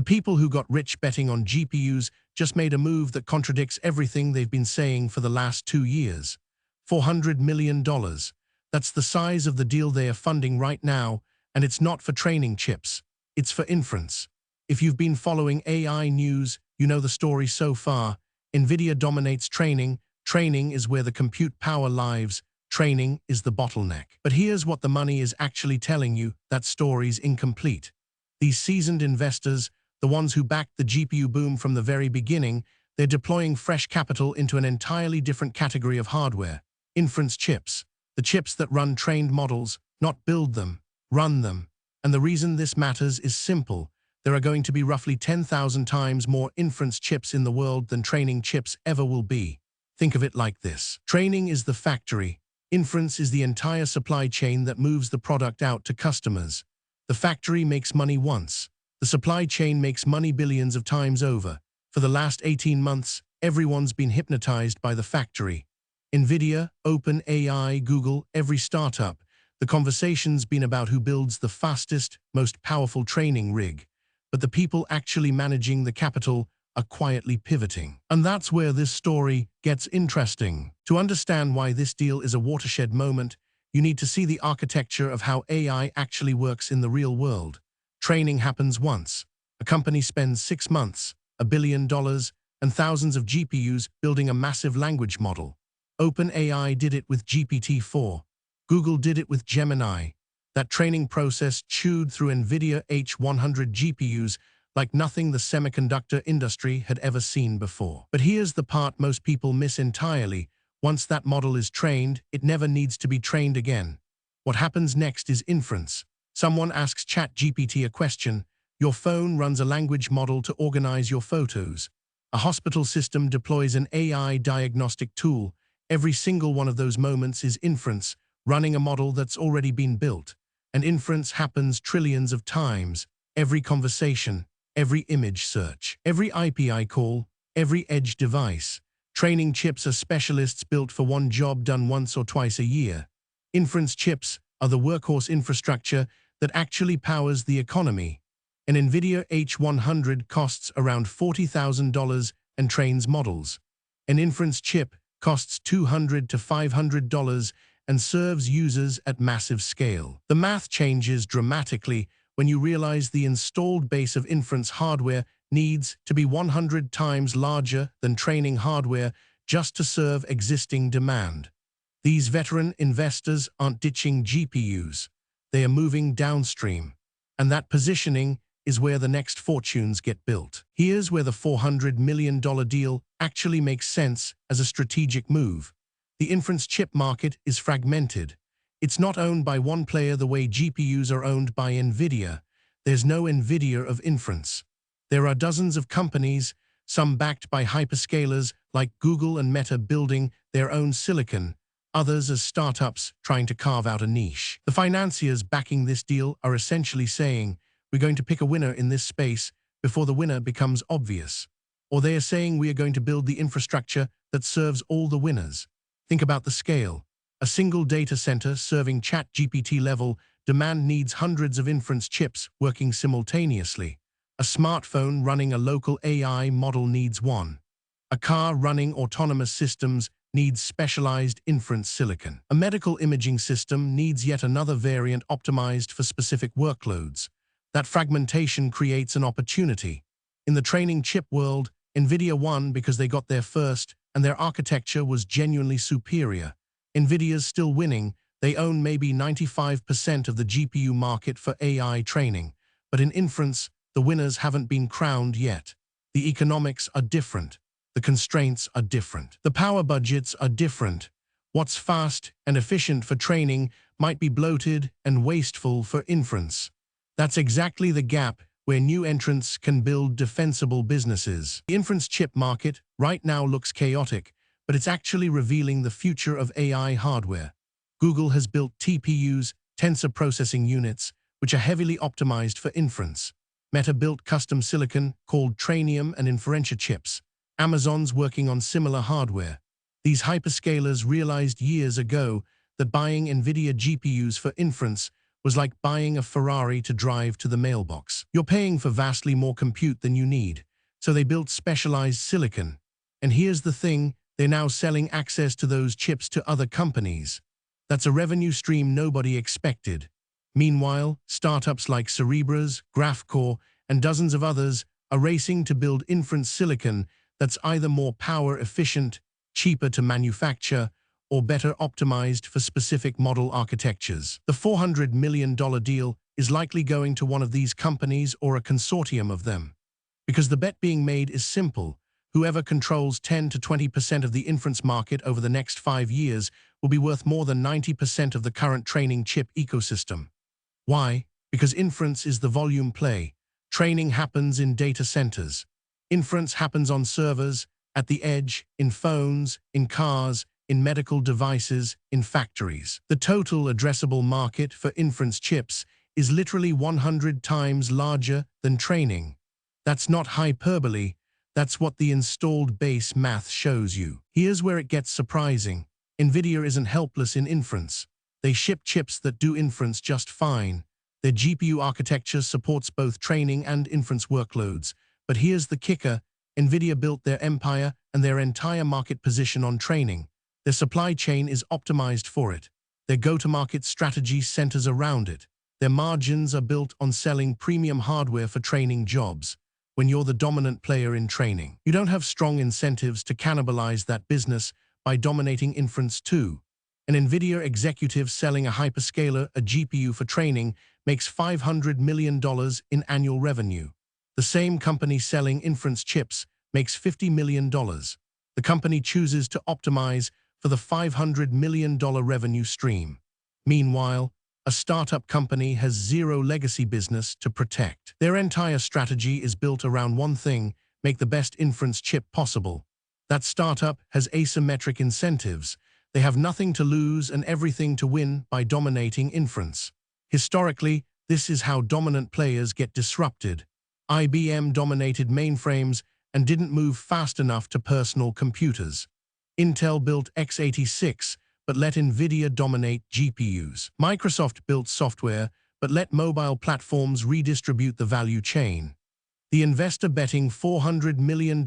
The people who got rich betting on GPUs just made a move that contradicts everything they've been saying for the last 2 years. $400 million. That's the size of the deal they are funding right now, and it's not for training chips. It's for inference. If you've been following AI news, you know the story so far. Nvidia dominates training. Training is where the compute power lives. Training is the bottleneck. But here's what the money is actually telling you: that story's incomplete. These seasoned investors, the ones who backed the GPU boom from the very beginning, they're deploying fresh capital into an entirely different category of hardware: inference chips. The chips that run trained models, not build them, run them. And the reason this matters is simple. There are going to be roughly 10,000 times more inference chips in the world than training chips ever will be. Think of it like this. Training is the factory. Inference is the entire supply chain that moves the product out to customers. The factory makes money once. The supply chain makes money billions of times over. For the last 18 months, everyone's been hypnotized by the factory. Nvidia, OpenAI, Google, every startup. The conversation's been about who builds the fastest, most powerful training rig. But the people actually managing the capital are quietly pivoting. And that's where this story gets interesting. To understand why this deal is a watershed moment, you need to see the architecture of how AI actually works in the real world. Training happens once. A company spends 6 months, $1 billion, and thousands of GPUs building a massive language model. OpenAI did it with GPT-4. Google did it with Gemini. That training process chewed through Nvidia H100 GPUs like nothing the semiconductor industry had ever seen before. But here's the part most people miss entirely. Once that model is trained, it never needs to be trained again. What happens next is inference. Someone asks ChatGPT a question. Your phone runs a language model to organize your photos. A hospital system deploys an AI diagnostic tool. Every single one of those moments is inference, running a model that's already been built. And inference happens trillions of times. Every conversation, every image search, every API call, every edge device. Training chips are specialists built for one job done once or twice a year. Inference chips are the workhorse infrastructure that actually powers the economy. An Nvidia H100 costs around $40,000 and trains models. An inference chip costs $200 to $500 and serves users at massive scale. The math changes dramatically when you realize the installed base of inference hardware needs to be 100 times larger than training hardware just to serve existing demand. These veteran investors aren't ditching GPUs. They are moving downstream. And that positioning is where the next fortunes get built. Here's where the $400 million deal actually makes sense as a strategic move. The inference chip market is fragmented. It's not owned by one player the way GPUs are owned by Nvidia. There's no Nvidia of inference. There are dozens of companies, some backed by hyperscalers like Google and Meta building their own silicon, others as startups trying to carve out a niche. The financiers backing this deal are essentially saying, we're going to pick a winner in this space before the winner becomes obvious. Or they are saying we are going to build the infrastructure that serves all the winners. Think about the scale. A single data center serving ChatGPT level demand needs hundreds of inference chips working simultaneously. A smartphone running a local AI model needs one. A car running autonomous systems needs specialized inference silicon. A medical imaging system needs yet another variant optimized for specific workloads. That fragmentation creates an opportunity. In the training chip world, Nvidia won because they got there first and their architecture was genuinely superior. Nvidia's still winning. They own maybe 95% of the GPU market for AI training. But in inference, the winners haven't been crowned yet. The economics are different. The constraints are different. The power budgets are different. What's fast and efficient for training might be bloated and wasteful for inference. That's exactly the gap where new entrants can build defensible businesses. The inference chip market right now looks chaotic, but it's actually revealing the future of AI hardware. Google has built TPUs, tensor processing units, which are heavily optimized for inference. Meta built custom silicon called Trainium and Inferentia chips. Amazon's working on similar hardware. These hyperscalers realized years ago that buying Nvidia GPUs for inference was like buying a Ferrari to drive to the mailbox. You're paying for vastly more compute than you need, so they built specialized silicon. And here's the thing, they're now selling access to those chips to other companies. That's a revenue stream nobody expected. Meanwhile, startups like Cerebra's, GraphCore, and dozens of others are racing to build inference silicon that's either more power efficient, cheaper to manufacture, or better optimized for specific model architectures. The $400 million deal is likely going to one of these companies or a consortium of them. Because the bet being made is simple. Whoever controls 10 to 20% of the inference market over the next 5 years will be worth more than 90% of the current training chip ecosystem. Why? Because inference is the volume play. Training happens in data centers. Inference happens on servers, at the edge, in phones, in cars, in medical devices, in factories. The total addressable market for inference chips is literally 100 times larger than training. That's not hyperbole. That's what the installed base math shows you. Here's where it gets surprising. Nvidia isn't helpless in inference. They ship chips that do inference just fine. Their GPU architecture supports both training and inference workloads. But here's the kicker. Nvidia built their empire and their entire market position on training. Their supply chain is optimized for it. Their go-to-market strategy centers around it. Their margins are built on selling premium hardware for training jobs. When you're the dominant player in training, you don't have strong incentives to cannibalize that business by dominating inference too. An Nvidia executive selling a hyperscaler a GPU for training makes $500 million in annual revenue. The same company selling inference chips makes $50 million. The company chooses to optimize for the $500 million revenue stream. Meanwhile, a startup company has zero legacy business to protect. Their entire strategy is built around one thing: make the best inference chip possible. That startup has asymmetric incentives. They have nothing to lose and everything to win by dominating inference. Historically, this is how dominant players get disrupted. IBM dominated mainframes and didn't move fast enough to personal computers. Intel built x86, but let Nvidia dominate GPUs. Microsoft built software, but let mobile platforms redistribute the value chain. The investor betting $400 million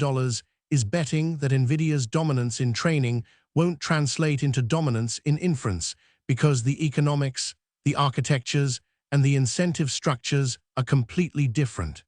is betting that Nvidia's dominance in training won't translate into dominance in inference because the economics, the architectures, and the incentive structures are completely different.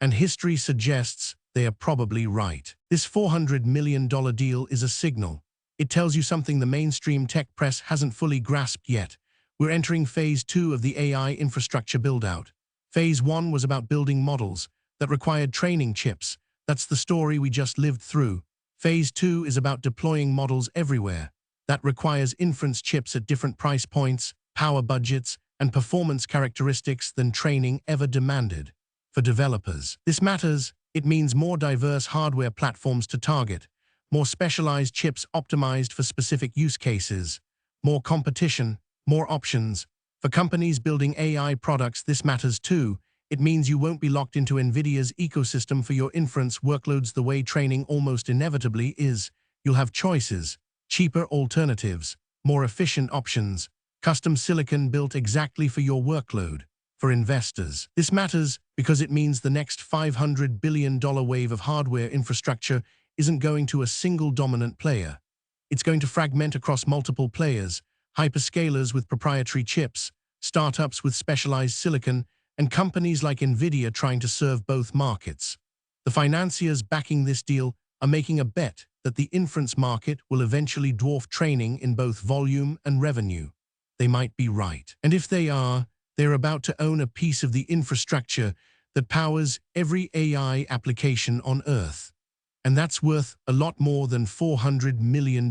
And history suggests they are probably right. This $400 million deal is a signal. It tells you something the mainstream tech press hasn't fully grasped yet. We're entering phase 2 of the AI infrastructure build-out. Phase 1 was about building models that required training chips. That's the story we just lived through. Phase 2 is about deploying models everywhere. That requires inference chips at different price points, power budgets, and performance characteristics than training ever demanded. For developers, this matters. It means more diverse hardware platforms to target, more specialized chips optimized for specific use cases, more competition, more options. For companies building AI products, this matters too. It means you won't be locked into Nvidia's ecosystem for your inference workloads the way training almost inevitably is. You'll have choices, cheaper alternatives, more efficient options, custom silicon built exactly for your workload. For investors, this matters because it means the next $500 billion wave of hardware infrastructure isn't going to a single dominant player. It's going to fragment across multiple players, hyperscalers with proprietary chips, startups with specialized silicon, and companies like Nvidia trying to serve both markets. The financiers backing this deal are making a bet that the inference market will eventually dwarf training in both volume and revenue. They might be right. And if they are, they're about to own a piece of the infrastructure that powers every AI application on Earth. And that's worth a lot more than $400 million.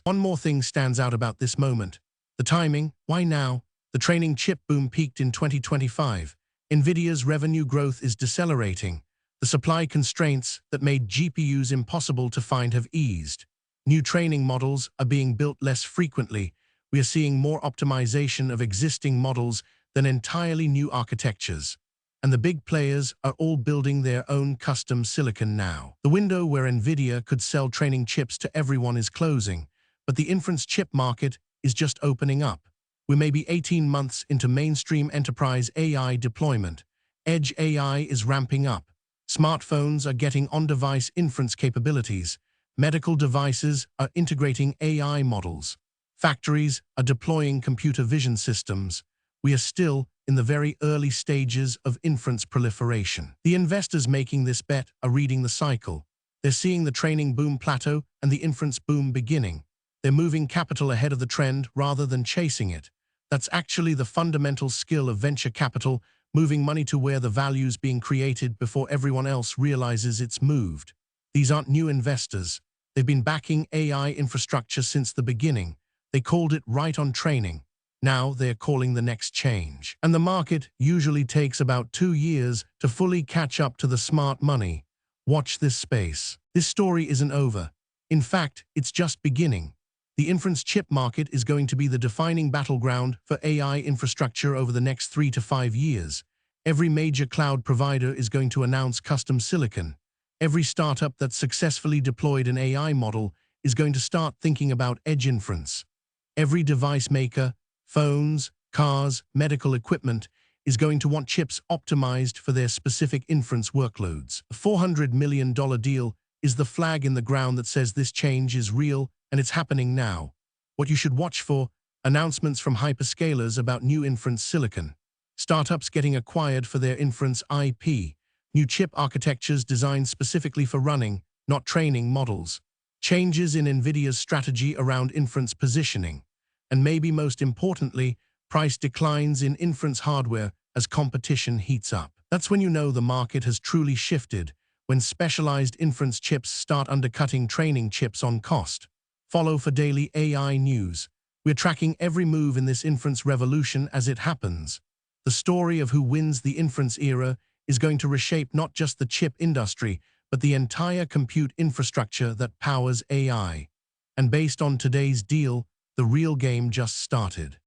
One more thing stands out about this moment. The timing. Why now? The training chip boom peaked in 2025. Nvidia's revenue growth is decelerating. The supply constraints that made GPUs impossible to find have eased. New training models are being built less frequently. We are seeing more optimization of existing models than entirely new architectures. And the big players are all building their own custom silicon now. The window where Nvidia could sell training chips to everyone is closing, but the inference chip market is just opening up. We may be 18 months into mainstream enterprise AI deployment. Edge AI is ramping up. Smartphones are getting on-device inference capabilities. Medical devices are integrating AI models. Factories are deploying computer vision systems. We are still in the very early stages of inference proliferation. The investors making this bet are reading the cycle. They're seeing the training boom plateau and the inference boom beginning. They're moving capital ahead of the trend rather than chasing it. That's actually the fundamental skill of venture capital, moving money to where the value's being created before everyone else realizes it's moved. These aren't new investors. They've been backing AI infrastructure since the beginning. They called it right on training. Now they're calling the next change. And the market usually takes about 2 years to fully catch up to the smart money. Watch this space. This story isn't over. In fact, it's just beginning. The inference chip market is going to be the defining battleground for AI infrastructure over the next 3 to 5 years. Every major cloud provider is going to announce custom silicon. Every startup that's successfully deployed an AI model is going to start thinking about edge inference. Every device maker, phones, cars, medical equipment, is going to want chips optimized for their specific inference workloads. A $400 million deal is the flag in the ground that says this change is real and it's happening now. What you should watch for: announcements from hyperscalers about new inference silicon, startups getting acquired for their inference IP, new chip architectures designed specifically for running, not training models, changes in Nvidia's strategy around inference positioning, and maybe most importantly, price declines in inference hardware as competition heats up. That's when you know the market has truly shifted, when specialized inference chips start undercutting training chips on cost. Follow for daily AI news. We're tracking every move in this inference revolution as it happens. The story of who wins the inference era is going to reshape not just the chip industry, but the entire compute infrastructure that powers AI. And based on today's deal, the real game just started.